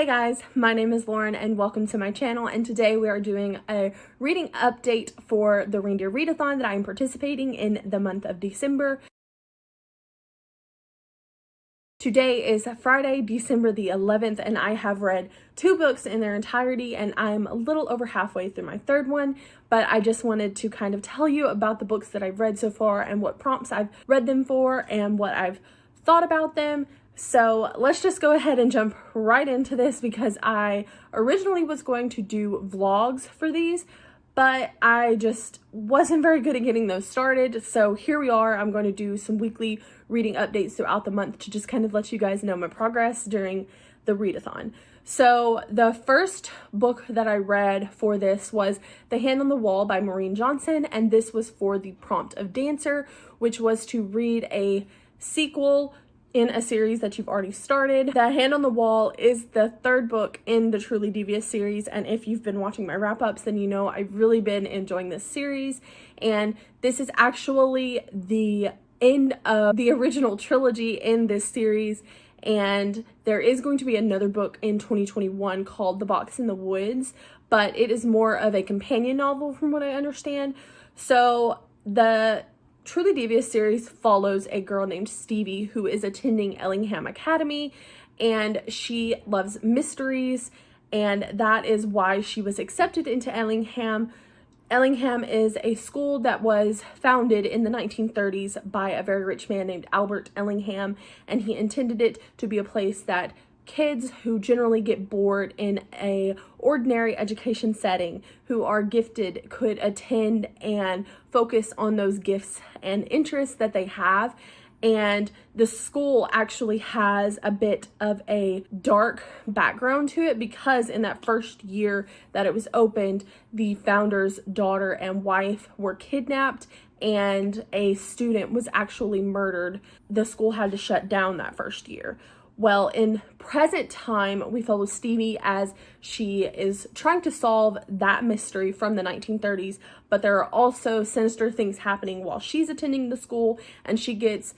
Hey guys, my name is Lauren and welcome to my channel, and today we are doing a reading update for the Reindeer Readathon that I am participating in the month of December. Today is Friday, December the 11th, and I have read 2 books in their entirety, and I'm a little over halfway through my 3rd one, but I just wanted to kind of tell you about the books that I've read so far and what prompts I've read them for and what I've thought about them. So let's just go ahead and jump right into this, because I originally was going to do vlogs for these, but I just wasn't very good at getting those started. So here we are. I'm going to do some weekly reading updates throughout the month to just kind of let you guys know my progress during the readathon. So the first book that I read for this was The Hand on the Wall by Maureen Johnson, and this was for the prompt of Dancer, which was to read a sequel in a series that you've already started. The Hand on the Wall is the 3rd book in the Truly Devious series, and if you've been watching my wrap-ups, then you know I've really been enjoying this series, and this is actually the end of the original trilogy in this series, and there is going to be another book in 2021 called The Box in the Woods, but it is more of a companion novel from what I understand. So the Truly Devious series follows a girl named Stevie who is attending Ellingham Academy, and she loves mysteries, and that is why she was accepted into Ellingham. Ellingham is a school that was founded in the 1930s by a very rich man named Albert Ellingham, and he intended it to be a place that kids who generally get bored in a ordinary education setting, who are gifted, could attend and focus on those gifts and interests that they have. And the school actually has a bit of a dark background to it, because in that first year that it was opened, the founder's daughter and wife were kidnapped and a student was actually murdered. The school had to shut down that first year. Well, in present time, we follow Stevie as she is trying to solve that mystery from the 1930s, but there are also sinister things happening while she's attending the school, and she gets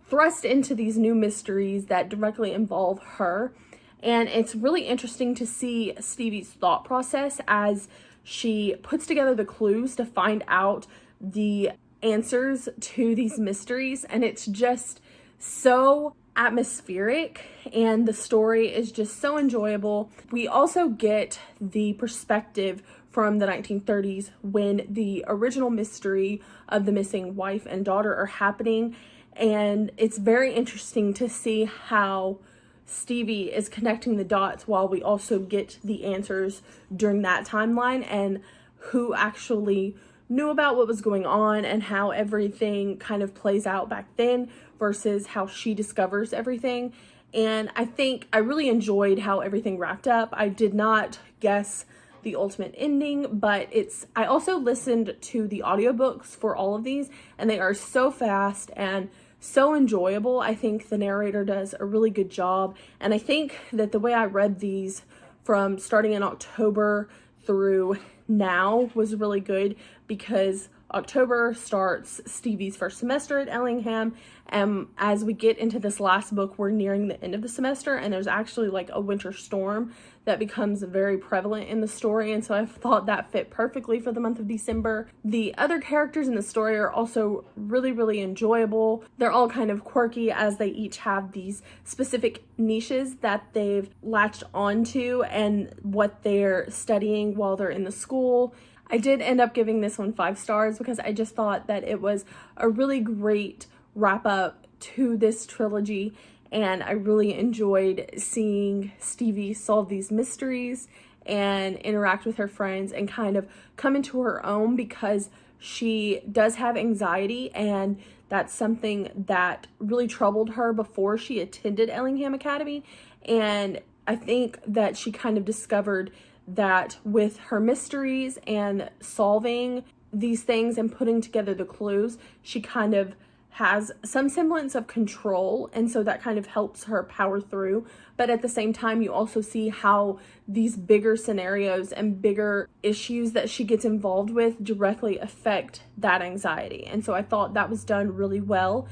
thrust into these new mysteries that directly involve her. And it's really interesting to see Stevie's thought process as she puts together the clues to find out the answers to these mysteries, and it's just so atmospheric, and the story is just so enjoyable. We also get the perspective from the 1930s when the original mystery of the missing wife and daughter are happening, and it's very interesting to see how Stevie is connecting the dots while we also get the answers during that timeline, and who actually knew about what was going on and how everything kind of plays out back then versus how she discovers everything. And I think I really enjoyed how everything wrapped up. I did not guess the ultimate ending, but I also listened to the audiobooks for all of these, and they are so fast and so enjoyable. I think the narrator does a really good job, and I think that the way I read these from starting in October through now was really good, because October starts Stevie's first semester at Ellingham, and as we get into this last book, we're nearing the end of the semester, and there's actually like a winter storm that becomes very prevalent in the story, and so I thought that fit perfectly for the month of December. The other characters in the story are also really enjoyable. They're all kind of quirky, as they each have these specific niches that they've latched onto and what they're studying while they're in the school. I did end up giving this one 5 stars because I just thought that it was a really great wrap up to this trilogy, and I really enjoyed seeing Stevie solve these mysteries and interact with her friends and kind of come into her own, because she does have anxiety, and that's something that really troubled her before she attended Ellingham Academy. And I think that she kind of discovered that with her mysteries and solving these things and putting together the clues, she kind of has some semblance of control, and so that kind of helps her power through. But at the same time, you also see how these bigger scenarios and bigger issues that she gets involved with directly affect that anxiety, and so I thought that was done really well.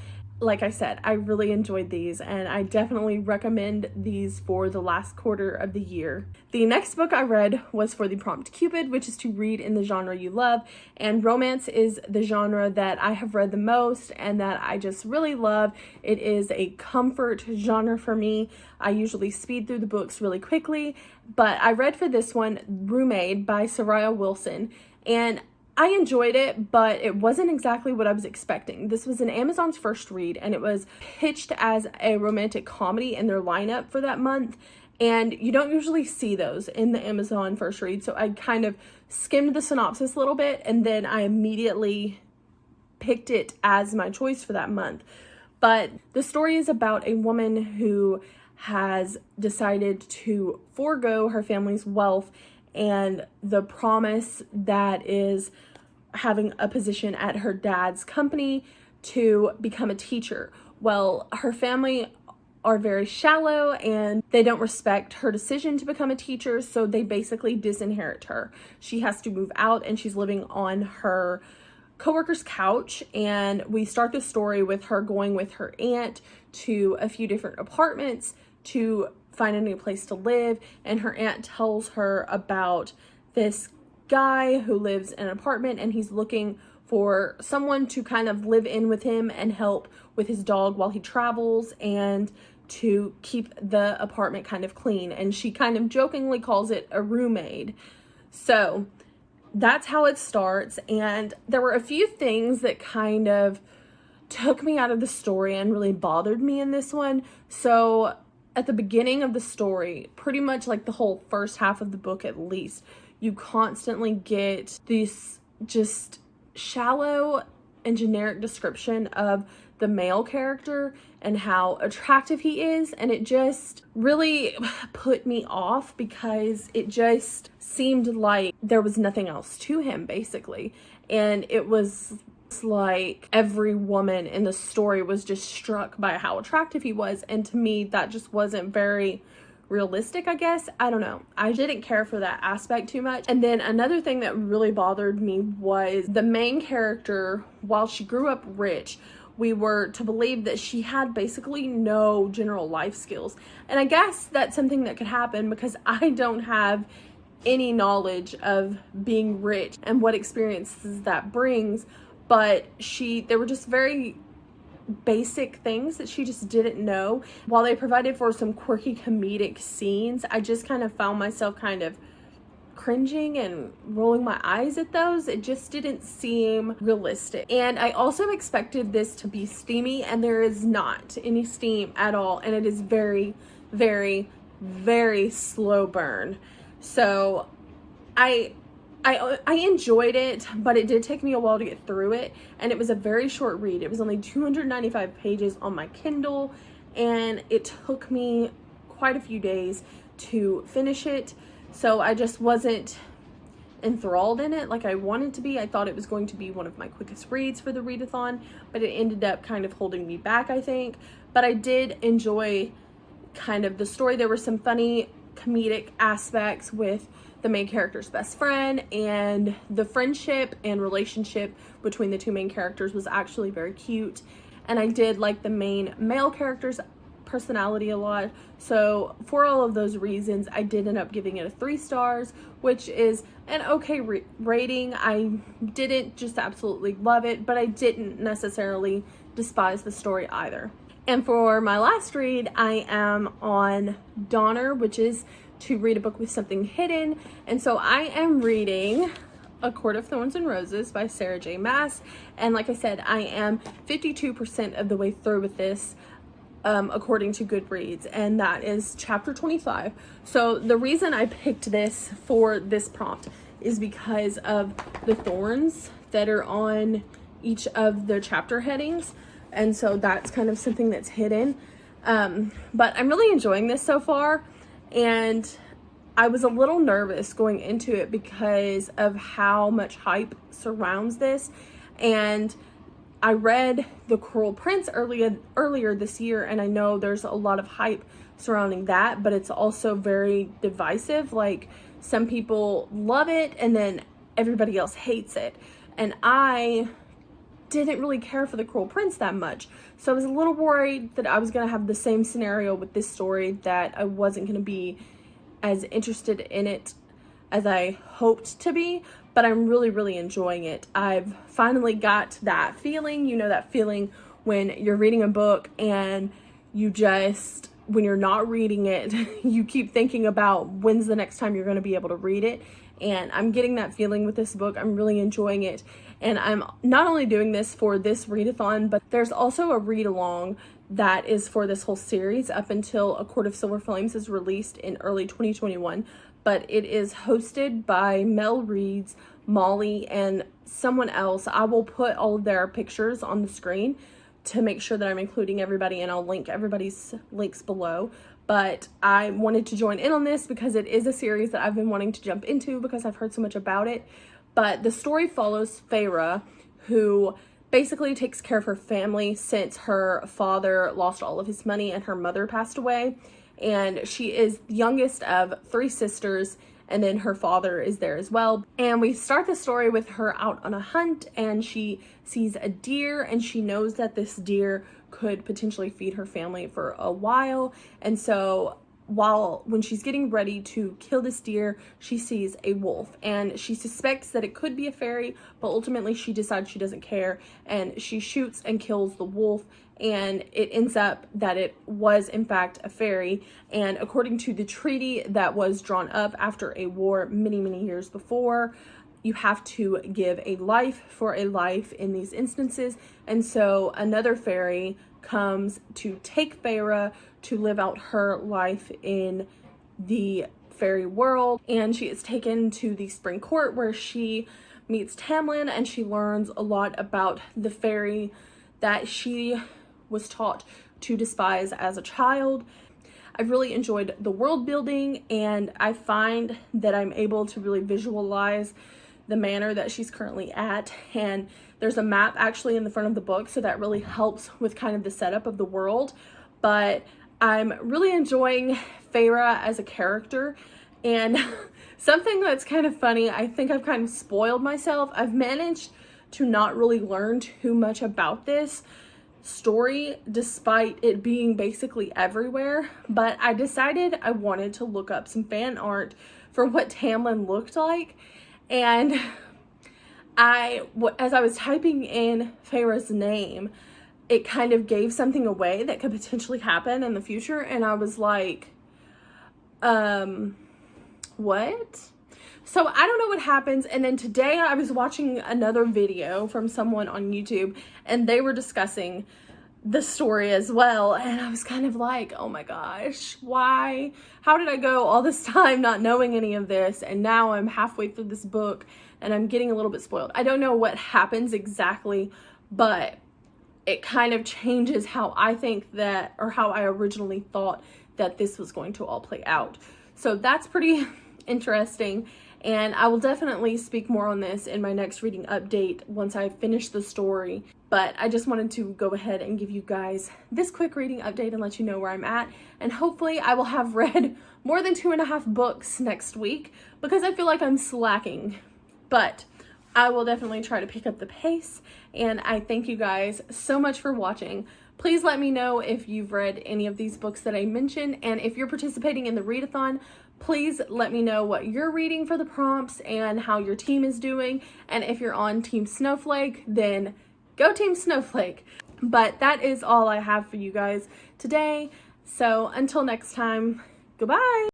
like I said, I really enjoyed these, and I definitely recommend these for the last quarter of the year. The next book I read was for the prompt Cupid, which is to read in the genre you love, and romance is the genre that I have read the most and that I just really love. It is a comfort genre for me. I usually speed through the books really quickly, but I read for this one Roommate by Soraya Wilson, and I enjoyed it, but it wasn't exactly what I was expecting. This was an Amazon's first read, and it was pitched as a romantic comedy in their lineup for that month, and you don't usually see those in the Amazon first read, so I kind of skimmed the synopsis a little bit, and then I immediately picked it as my choice for that month. But the story is about a woman who has decided to forego her family's wealth and the promise that is having a position at her dad's company to become a teacher. Well, her family are very shallow and they don't respect her decision to become a teacher, so they basically disinherit her. She has to move out and she's living on her coworker's couch, and we start the story with her going with her aunt to a few different apartments to find a new place to live, and her aunt tells her about this guy who lives in an apartment and he's looking for someone to kind of live in with him and help with his dog while he travels and to keep the apartment kind of clean, and she kind of jokingly calls it a roommate. So that's how it starts, and there were a few things that kind of took me out of the story and really bothered me in this one. So at the beginning of the story, pretty much like the whole first half of the book at least, you constantly get this just shallow and generic description of the male character and how attractive he is, and it just really put me off because it just seemed like there was nothing else to him basically, and it was like every woman in the story was just struck by how attractive he was, and to me that just wasn't very realistic, I guess. I don't know. I didn't care for that aspect too much. And then another thing that really bothered me was the main character, while she grew up rich, we were to believe that she had basically no general life skills. And I guess that's something that could happen because I don't have any knowledge of being rich and what experiences that brings, but there were just very basic things that she just didn't know. While they provided for some quirky comedic scenes, I just kind of found myself kind of cringing and rolling my eyes at those. It just didn't seem realistic. And I also expected this to be steamy, and there is not any steam at all, and it is very, very, very slow burn. So I enjoyed it, but it did take me a while to get through it, and it was a very short read. It was only 295 pages on my Kindle, and it took me quite a few days to finish it, so I just wasn't enthralled in it like I wanted to be. I thought it was going to be one of my quickest reads for the readathon, but it ended up kind of holding me back, I think. But I did enjoy kind of the story. There were some funny comedic aspects with the main character's best friend, and the friendship and relationship between the two main characters was actually very cute, and I did like the main male character's personality a lot. So for all of those reasons, I did end up giving it a 3 stars, which is an okay rating. I didn't just absolutely love it, but I didn't necessarily despise the story either. And for my last read, I am on Donner, which is to read a book with something hidden. And so I am reading A Court of Thorns and Roses by Sarah J. Maas. And like I said, I am 52% of the way through with this, according to Goodreads, and that is chapter 25. So the reason I picked this for this prompt is because of the thorns that are on each of the chapter headings. And so that's kind of something that's hidden. But I'm really enjoying this so far. And I was a little nervous going into it because of how much hype surrounds this. And I read The Cruel Prince earlier this year, and I know there's a lot of hype surrounding that, but it's also very divisive. Like, some people love it and then everybody else hates it. And I didn't really care for the Cruel Prince that much. So I was a little worried that I was going to have the same scenario with this story, that I wasn't going to be as interested in it as I hoped to be, but I'm really, really enjoying it. I've finally got that feeling, you know, that feeling when you're reading a book and you just, when you're not reading it, you keep thinking about when's the next time you're going to be able to read it. And I'm getting that feeling with this book. I'm really enjoying it. And I'm not only doing this for this readathon, but there's also a read along that is for this whole series up until A Court of Silver Flames is released in early 2021. But it is hosted by Mel Reads, Molly, and someone else. I will put all of their pictures on the screen to make sure that I'm including everybody, and I'll link everybody's links below. But I wanted to join in on this because it is a series that I've been wanting to jump into because I've heard so much about it. But the story follows Feyre, who basically takes care of her family since her father lost all of his money and her mother passed away. And she is the youngest of 3 sisters, and then her father is there as well. And we start the story with her out on a hunt, and she sees a deer, and she knows that this deer could potentially feed her family for a while. And so when she's getting ready to kill this deer, she sees a wolf, and she suspects that it could be a fairy, but ultimately she decides she doesn't care, and she shoots and kills the wolf. And it ends up that it was in fact a fairy. And according to the treaty that was drawn up after a war many, many years before, you have to give a life for a life in these instances. And so another fairy comes to take Feyre to live out her life in the fairy world. And she is taken to the spring court where she meets Tamlin, and she learns a lot about the fairy that she was taught to despise as a child. I've really enjoyed the world building, and I find that I'm able to really visualize the manor that she's currently at. And there's a map actually in the front of the book, so that really helps with kind of the setup of the world. But I'm really enjoying Feyre as a character. And something that's kind of funny, I think I've kind of spoiled myself. I've managed to not really learn too much about this story despite it being basically everywhere, but I decided I wanted to look up some fan art for what Tamlin looked like. And as I was typing in Feyre's name, it kind of gave something away that could potentially happen in the future, and I was like, what? So I don't know what happens. And then today I was watching another video from someone on YouTube, and they were discussing the story as well. And I was kind of like, oh my gosh, why? How did I go all this time not knowing any of this? And now I'm halfway through this book and I'm getting a little bit spoiled. I don't know what happens exactly, but it kind of changes how I think that, or how I originally thought that this was going to all play out. So that's pretty interesting. And I will definitely speak more on this in my next reading update once I finish the story. But I just wanted to go ahead and give you guys this quick reading update and let you know where I'm at. And hopefully I will have read more than 2.5 books next week, because I feel like I'm slacking. But I will definitely try to pick up the pace. And I thank you guys so much for watching. Please let me know if you've read any of these books that I mentioned. And if you're participating in the readathon, please let me know what you're reading for the prompts and how your team is doing. And if you're on Team Snowflake, then go Team Snowflake. But that is all I have for you guys today. So until next time, goodbye.